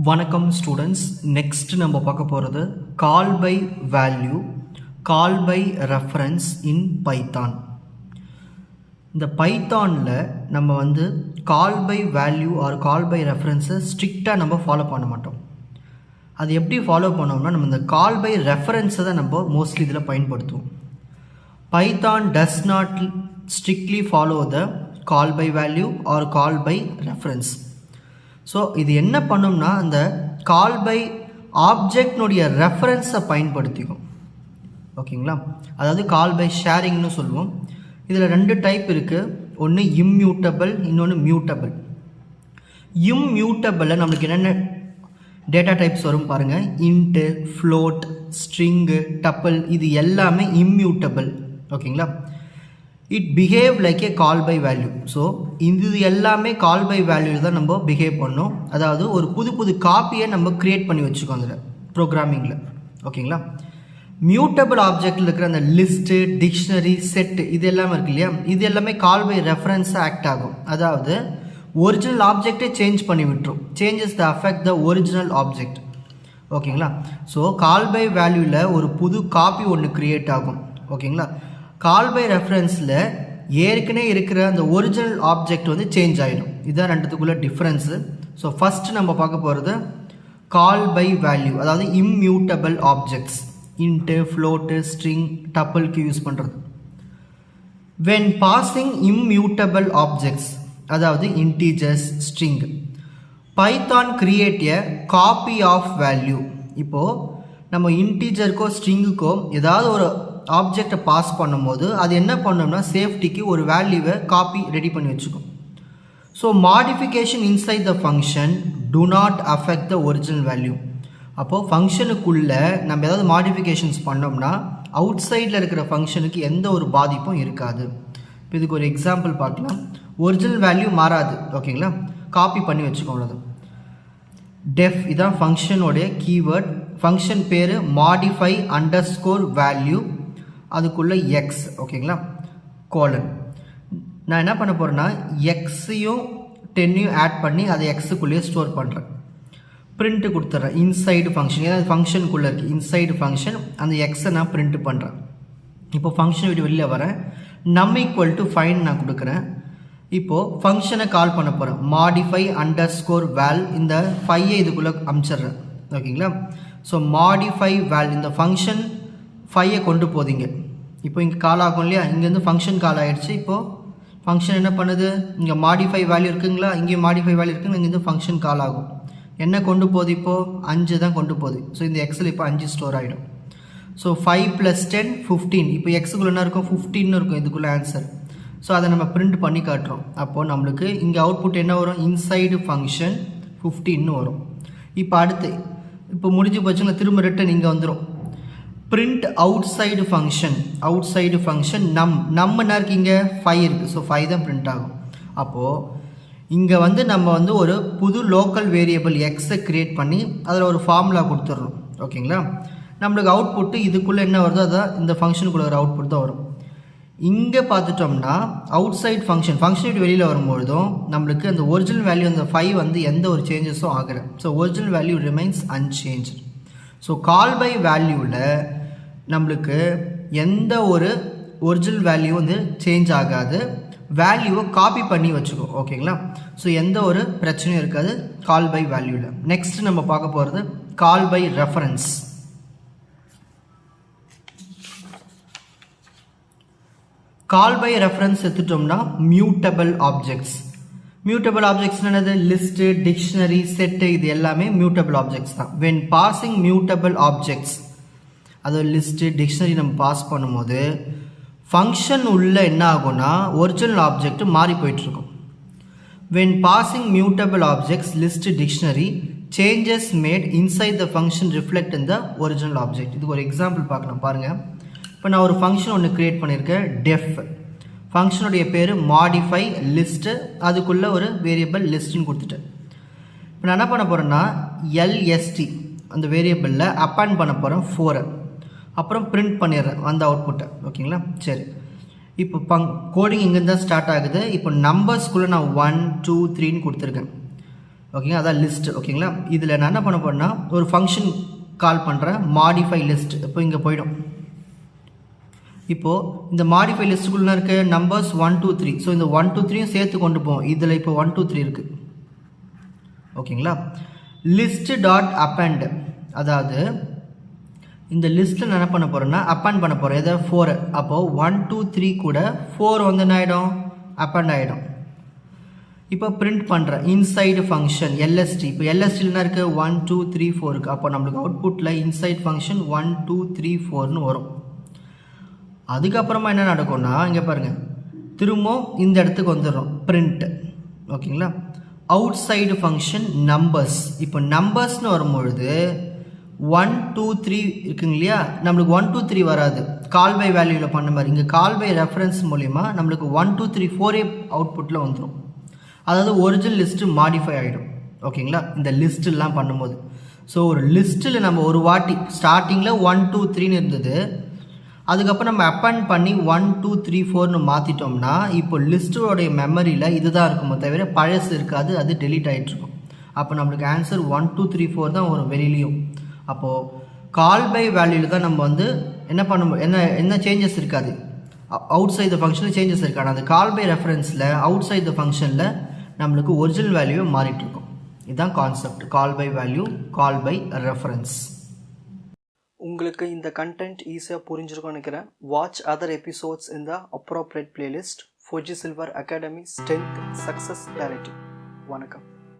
வணக்கம் students. Next நம்ம பார்க்க போகிறது call by value, call by reference in Python. இந்த பைத்தானில் நம்ம call by value or call by ரெஃபரன்ஸை ஸ்ட்ரிக்டாக நம்ம ஃபாலோ பண்ண மாட்டோம். அது எப்படி ஃபாலோ பண்ணோம்னா, நம்ம இந்த கால் பை ரெஃபரன்ஸை தான் நம்ம மோஸ்ட்லி இதில் பயன்படுத்துவோம். Python does not strictly follow the call by value or call by reference. So இது என்ன பண்ணும்னா, அந்த கால் பை ஆப்ஜெக்ட்னுடைய ரெஃபரன்ஸை பயன்படுத்திக்கும். ஓகேங்களா? அதாவது கால் பை ஷேரிங்னு சொல்லுவோம். இதில் ரெண்டு டைப் இருக்குது. ஒன்று இம்மியூட்டபிள், இன்னொன்று மியூட்டபிள். இம்மியூட்டபிளில் நம்மளுக்கு என்னென்ன டேட்டா டைப்ஸ் வரும் பாருங்கள். இன்ட்டு, ஃப்ளோட், ஸ்ட்ரிங்கு, டப்பிள், இது எல்லாமே இம்மியூட்டபிள். ஓகேங்களா? It behave like a call by value. So இது எல்லாமே கால் பை வேல்யூ தான் நம்ம பிஹேவ் பண்ணோம். அதாவது ஒரு புது காப்பியை நம்ம க்ரியேட் பண்ணி வச்சுக்கோம் அதில் ப்ரோக்ராமிங்கில். ஓகேங்களா? மியூட்டபிள் ஆப்ஜெக்டில் இருக்கிற அந்த லிஸ்ட்டு, டிக்ஷனரி, செட்டு, இது எல்லாமே இருக்கு இல்லையா, இது எல்லாமே கால் பை ரெஃபரன்ஸாக ஆக்ட் ஆகும். அதாவது ஒரிஜினல் ஆப்ஜெக்டே சேஞ்ச் பண்ணி விட்டுரும். Changes the affect the original object. ஓகேங்களா? ஸோ கால் பை வேல்யூவில் ஒரு புது காப்பி ஒன்று க்ரியேட் ஆகும். ஓகேங்களா? கால் பை ரெஃபரன்ஸில் ஏற்கனவே இருக்கிற அந்த ஒரிஜினல் ஆப்ஜெக்ட் சேஞ்ச் ஆகிடும். இதுதான் ரெண்டுத்துக்குள்ள டிஃப்ரென்ஸு. ஸோ ஃபஸ்ட்டு நம்ம பார்க்க போகிறது கால் பை வேல்யூ, அதாவது immutable objects. Int, float, string, டப்பிள்க்கு யூஸ் பண்ணுறது. வென் பாசிங் இம்மியூட்டபிள் ஆப்ஜெக்ட்ஸ், அதாவது integers, string, Python create a copy of value. இப்போது நம்ம இன்டீஜருக்கோ ஸ்ட்ரிங்குக்கோ ஏதாவது ஒரு ஆப்ஜெக்டை பாஸ் பண்ணும்போது அது என்ன பண்ணோம்னா, சேஃப்டிக்கு ஒரு வேல்யூவை காப்பி ரெடி பண்ணி வச்சுக்கும். So modification inside the function to not affect the original value. அப்போது ஃபங்க்ஷனுக்குள்ளே நம்ம ஏதாவது மாடிஃபிகேஷன்ஸ் பண்ணோம்னா அவுட் சைடில் இருக்கிற ஃபங்க்ஷனுக்கு எந்த ஒரு பாதிப்பும் இருக்காது. இப்போ இதுக்கு ஒரு எக்ஸாம்பிள் பார்க்கலாம். ஒரிஜினல் வேல்யூ மாறாது. ஓகேங்களா? காப்பி பண்ணி வச்சுக்கோங்க. அது டெஃப், இதான் ஃபங்க்ஷனோடைய கீவேர்ட். ஃபங்க்ஷன் பேர் மாடிஃபை அண்டர்ஸ்கோர் வேல்யூ, அதுக்குள்ளே எக்ஸ். ஓகேங்களா? கோலன். நான் என்ன பண்ண போகிறேன்னா, எக்ஸையும் 10ஐயும் ஆட் பண்ணி அதை எக்ஸுக்குள்ளேயே ஸ்டோர் பண்ணுறேன். பிரிண்ட்டு கொடுத்துட்றேன் இன்சைடு ஃபங்க்ஷன். ஏன்னா ஃபங்க்ஷனுக்குள்ளே இருக்குது இன்சைடு ஃபங்க்ஷன். அந்த எக்ஸை நான் பிரிண்ட் பண்ணுறேன். இப்போ ஃபங்க்ஷன் விட்டு வெளியில் வரேன். நம் ஈக்குவல் டு ஃபைன் நான் கொடுக்குறேன். இப்போது ஃபங்க்ஷனை கால் பண்ண போகிறேன். மாடிஃபை அண்டர்ஸ்கோர் வேல், இந்த 5ஐ இதுக்குள்ளே அமுச்சிட்றேன். ஓகேங்களா? ஸோ மாடிஃபை வேல், இந்த ஃபங்க்ஷன் 5ஐ கொண்டு போதிங்க. இப்போ இங்கே கால் ஆகும் இல்லையா, இங்கேருந்து ஃபங்க்ஷன் கால் ஆகிடுச்சு. இப்போது ஃபங்க்ஷன் என்ன பண்ணுது, இங்கே மாடிஃபை வேல்யூ இருக்குங்களா, இங்கே மாடிஃபை வேல்யூ இருக்குன்னு இங்கேருந்து ஃபங்க்ஷன் கால் ஆகும். என்ன கொண்டு போகுது, இப்போது 5 தான் கொண்டு போகுது. ஸோ இந்த எக்ஸில் இப்போ 5 ஸ்டோர் ஆகிடும். ஸோ 5 + 10 15. இப்போ எக்ஸுக்குள்ளே என்ன இருக்கும், 15 இருக்கும் இதுக்குள்ளே ஆன்சர். ஸோ அதை நம்ம பிரிண்ட் பண்ணி காட்டுறோம். அப்போது நம்மளுக்கு இங்கே அவுட்புட் என்ன வரும், இன்சைடு ஃபங்க்ஷன் 15 வரும். இப்போ அடுத்து இப்போ முடிஞ்சு போச்சுங்களா, திரும்ப ரிட்டன் இங்கே வந்துடும். Print out side function, out side function நம் என்ன இருக்குது, இங்கே 5 இருக்குது. ஸோ 5 தான் பிரிண்ட் ஆகும். அப்போது இங்கே நம்ம ஒரு புது லோக்கல் வேரியபிள் எக்ஸை க்ரியேட் பண்ணி அதில் ஒரு ஃபார்முலா கொடுத்துட்றோம். ஓகேங்களா? நம்மளுக்கு அவுட்புட்டு இதுக்குள்ளே என்ன வருதோ அதான் இந்த ஃபங்க்ஷனுக்குள்ளே ஒரு அவுட்புட் தான் வரும். இங்கே பார்த்துட்டோம்னா அவுட் சைடு ஃபங்க்ஷன் விட்டு வெளியில் வரும்பொழுதும் நம்மளுக்கு அந்த ஒரிஜினல் வேல்யூ அந்த 5 எந்த ஒரு சேஞ்சஸும் ஆகலை. So original value remains unchanged. So call by வேல்யூவில் நம்மளுக்கு எந்த ஒரு ஒரிஜினல் வேல்யூ சேஞ்ச் ஆகாது. வேல்யூவை காப்பி பண்ணி வச்சுக்கோ. ஓகேங்களா? ஸோ எந்த ஒரு பிரச்சனையும் இருக்காது கால் பை வேல்யூவில். நெக்ஸ்ட் நம்ம பார்க்க போகிறது call by reference. Call by reference எடுத்துட்டோம்னா மியூட்டபிள் ஆப்ஜெக்ட்ஸ். மியூட்டபிள் ஆப்ஜெக்ட்ஸ் என்னது, லிஸ்ட்டு, டிக்ஷனரி, செட்டு, இது எல்லாமே மியூட்டபிள் ஆப்ஜெக்ட்ஸ் தான். வென் பாசிங் மியூட்டபிள் ஆப்ஜெக்ட்ஸ், அதாவது லிஸ்ட்டு, டிக்ஷனரி நம்ம பாஸ் பண்ணும்போது ஃபங்க்ஷன் உள்ள என்ன ஆகும்னா ஒரிஜினல் ஆப்ஜெக்ட் மாறி போயிட்டுருக்கும். When passing mutable objects, list, dictionary, changes made inside the function reflect in the original object. இதுக்கு ஒரு எக்ஸாம்பிள் பார்க்கலாம் பாருங்கள். இப்போ நான் ஒரு ஃபங்க்ஷன் ஒன்று க்ரியேட் பண்ணியிருக்கேன், டெஃப். ஃபங்க்ஷனுடைய பேர் மாடிஃபை லிஸ்ட்டு, அதுக்குள்ளே ஒரு வேரியபிள் லிஸ்ட்டுன்னு கொடுத்துட்டேன். இப்போ நான் என்ன பண்ண போகிறேன்னா, எல்எஸ்டி அந்த வேரியபிளில் அப்பேண்ட் பண்ண போகிறேன் 4. அப்புறம் பிரிண்ட் பண்ணிடுறேன் அந்த அவுட்புட்டை. ஓகேங்களா? சரி, இப்போ கோடிங் இங்கேருந்து தான் ஸ்டார்ட் ஆகுது. இப்போ நம்பர்ஸ்குள்ளே நான் 1 2 3ன்னு கொடுத்துருக்கேன். ஓகேங்களா, அதான் லிஸ்ட். ஓகேங்களா, இதில் நான் என்ன பண்ண போறேன்னா ஒரு ஃபங்க்ஷன் கால் பண்ணுறேன், மாடிஃபை லிஸ்ட். இப்போ இங்கே போயிடும். இப்போது இந்த மாடிஃபை லிஸ்ட்டுக்குள்ளே இருக்க நம்பர்ஸ் 1 2 3. ஸோ இந்த 1 2 3யும் சேர்த்து கொண்டு போவோம். இதில் இப்போ 1 2 3 இருக்குது. ஓகேங்களா, லிஸ்ட் டாட் அப்பண்ட், அதாவது இந்த லிஸ்ட்டில் நான் என்ன பண்ண போகிறேன்னா அப்பண்ட் பண்ண போகிறேன். எதாவது 4. அப்போது 1 2 3 கூட 4 வந்து என்ன ஆகிடும், அப்பண்ட் ஆகிடும். இப்போ பிரிண்ட் பண்ணுறேன் இன்சைடு ஃபங்க்ஷன் LST. இப்போ LSTயில் என்ன இருக்குது, 1 2 3 4 இருக்குது. அப்போ நம்மளுக்கு அவுட்புட்டில் இன்சைட் ஃபங்க்ஷன் 1 2 3 4னு வரும். அதுக்கப்புறமா என்ன நடக்கும்னா இங்கே பாருங்கள், திரும்ப இந்த இடத்துக்கு வந்துடுறோம் பிரிண்ட். ஓகேங்களா, அவுட் சைடு ஃபங்க்ஷன் நம்பர்ஸ். இப்போ நம்பர்ஸ்னு வரும்பொழுது 1 2 3 இருக்குங்க இல்லையா, நம்மளுக்கு 1 2 3 வராது, கால் பை வேல்யூவில் பண்ண மாதிரி. இங்கே கால் பை ரெஃபரன்ஸ் மூலிமா நம்மளுக்கு 1 2 3 4 அவுட்புட்டில் வந்துடும். அதாவது ஒரிஜினல் லிஸ்ட்டு மாடிஃபை ஆகிடும். ஓகேங்களா, இந்த லிஸ்ட்டெல்லாம் பண்ணும்போது. ஸோ ஒரு லிஸ்ட்டில் நம்ம ஒரு வாட்டி ஸ்டார்டிங்கில் 1 2 3ன்னு இருந்தது, அதுக்கப்புறம் நம்ம அப்பண்ட் பண்ணி 1 2 3 4ன்னு மாற்றிட்டோம்னா இப்போ லிஸ்ட்டோடைய மெமரியில் இதுதான் இருக்குமோ தவிர பழசு இருக்காது, அது டெலீட் ஆகிட்ருக்கும். அப்போ நம்மளுக்கு ஆன்சர் 1 2 3 4 தான் ஒரு வெளியிலையும். அப்போது கால் பை வேல்யூவில் தான் நம்ம வந்து என்ன பண்ண என்ன சேஞ்சஸ் இருக்காது, அவுட் சைட் த ஃபங்க்ஷனில் சேஞ்சஸ் இருக்காது. அந்த கால் பை ரெஃபரன்ஸில் அவுட் சைட் த ஃபங்க்ஷனில் நம்மளுக்கு ஒரிஜினல் வேல்யூவை மாறிட்டுருக்கும். இதுதான் concept, call by value, call by reference. உங்களுக்கு இந்த கண்டென்ட் ஈஸியாக புரிஞ்சிருக்கும்னு நினைக்கிறேன். Watch other episodes in the appropriate playlist. Four G silver academy strength success directive. வணக்கம்.